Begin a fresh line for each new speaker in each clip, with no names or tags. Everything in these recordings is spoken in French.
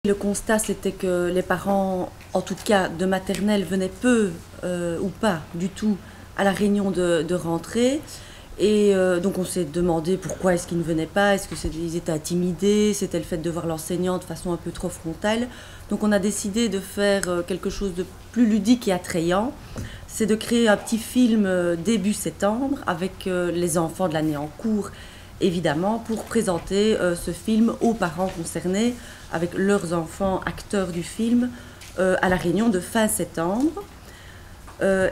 Le constat, c'était que les parents, en tout cas de maternelle, venaient peu ou pas du tout à la réunion de rentrée. Et donc on s'est demandé pourquoi est-ce qu'ils ne venaient pas, est-ce qu'ils étaient intimidés, c'était le fait de voir l'enseignant de façon un peu trop frontale. Donc on a décidé de faire quelque chose de plus ludique et attrayant. C'est de créer un petit film début septembre avec les enfants de l'année en cours, évidemment, pour présenter ce film aux parents concernés, avec leurs enfants acteurs du film, à la réunion de fin septembre.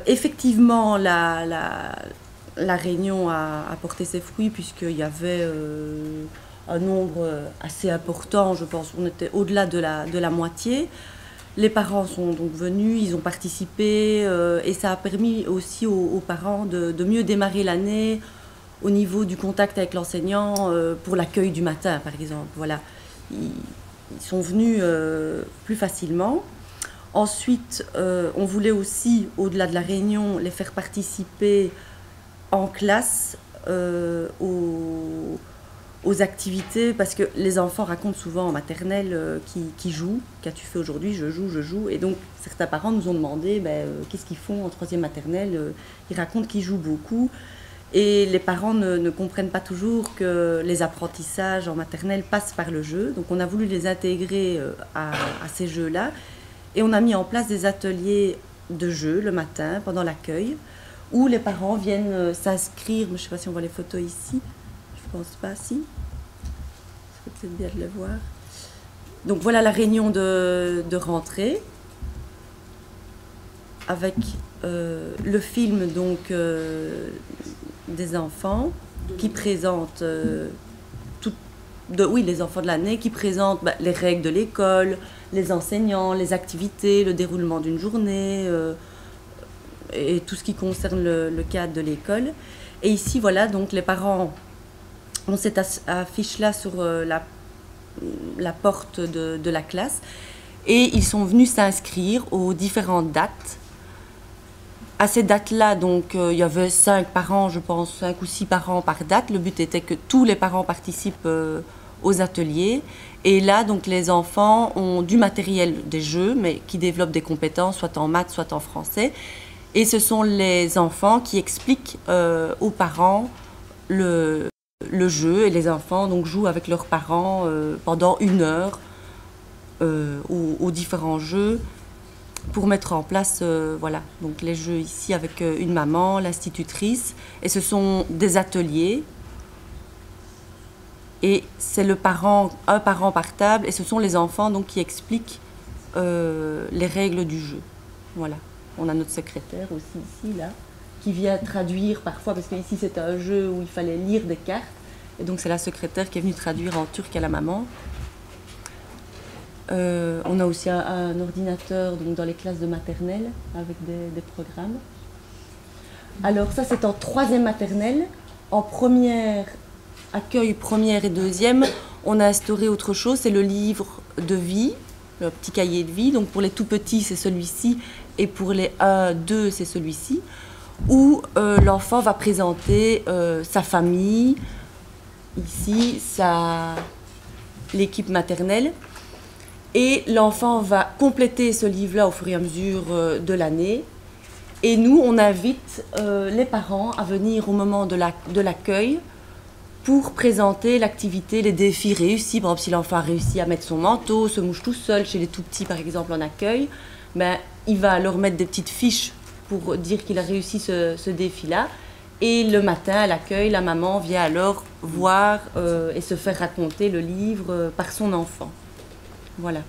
Effectivement, la réunion a porté ses fruits puisqu'il y avait un nombre assez important, je pense, on était au-delà de la moitié. Les parents sont donc venus, ils ont participé et ça a permis aussi aux parents de mieux démarrer l'année au niveau du contact avec l'enseignant pour l'accueil du matin, par exemple. Voilà. Ils sont venus plus facilement. Ensuite, on voulait aussi, au-delà de la réunion, les faire participer en classe aux activités, parce que les enfants racontent souvent en maternelle qu'ils jouent. Qu'as-tu fait aujourd'hui? Je joue. Et donc, certains parents nous ont demandé qu'est-ce qu'ils font en troisième maternelle. Ils racontent qu'ils jouent beaucoup. Et les parents ne comprennent pas toujours que les apprentissages en maternelle passent par le jeu. Donc, on a voulu les intégrer à ces jeux-là. Et on a mis en place des ateliers de jeux le matin, pendant l'accueil, où les parents viennent s'inscrire. Je ne sais pas si on voit les photos ici. Je ne pense pas, si. C'est peut-être bien de le voir. Donc voilà la réunion de rentrée, avec le film donc, des enfants qui présentent, les enfants de l'année, qui présentent les règles de l'école, les enseignants, les activités, le déroulement d'une journée, et tout ce qui concerne le cadre de l'école. Et ici, voilà, donc les parents ont cette affiche-là sur la porte de la classe, et ils sont venus s'inscrire aux différentes dates. À ces dates-là, donc, il y avait 5 parents, je pense, 5 ou 6 parents par date. Le but était que tous les parents participent aux ateliers. Et là, donc, les enfants ont du matériel, des jeux, mais qui développent des compétences, soit en maths, soit en français. Et ce sont les enfants qui expliquent aux parents le jeu. Et les enfants donc, jouent avec leurs parents pendant 1 heure aux différents jeux, pour mettre en place voilà, donc les jeux ici avec une maman, l'institutrice. Et ce sont des ateliers. Et c'est un parent par table, et ce sont les enfants donc, qui expliquent les règles du jeu. Voilà. On a notre secrétaire aussi ici, là, qui vient traduire parfois, parce qu'ici c'était un jeu où il fallait lire des cartes. Et donc c'est la secrétaire qui est venue traduire en turc à la maman. On a aussi un ordinateur donc, dans les classes de maternelle avec des programmes. Alors ça c'est en 3e maternelle. En première, accueil première et 2e, on a instauré autre chose, c'est le livre de vie, le petit cahier de vie. Donc pour les tout petits c'est celui-ci, et pour les 1, 2 c'est celui-ci, où l'enfant va présenter sa famille, ici l'équipe maternelle. Et l'enfant va compléter ce livre-là au fur et à mesure de l'année. Et nous, on invite les parents à venir au moment de l'accueil pour présenter l'activité, les défis réussis. Par exemple, si l'enfant a réussi à mettre son manteau, se mouche tout seul, chez les tout-petits par exemple en accueil, il va leur mettre des petites fiches pour dire qu'il a réussi ce défi-là. Et le matin, à l'accueil, la maman vient alors voir et se faire raconter le livre par son enfant. Voilà.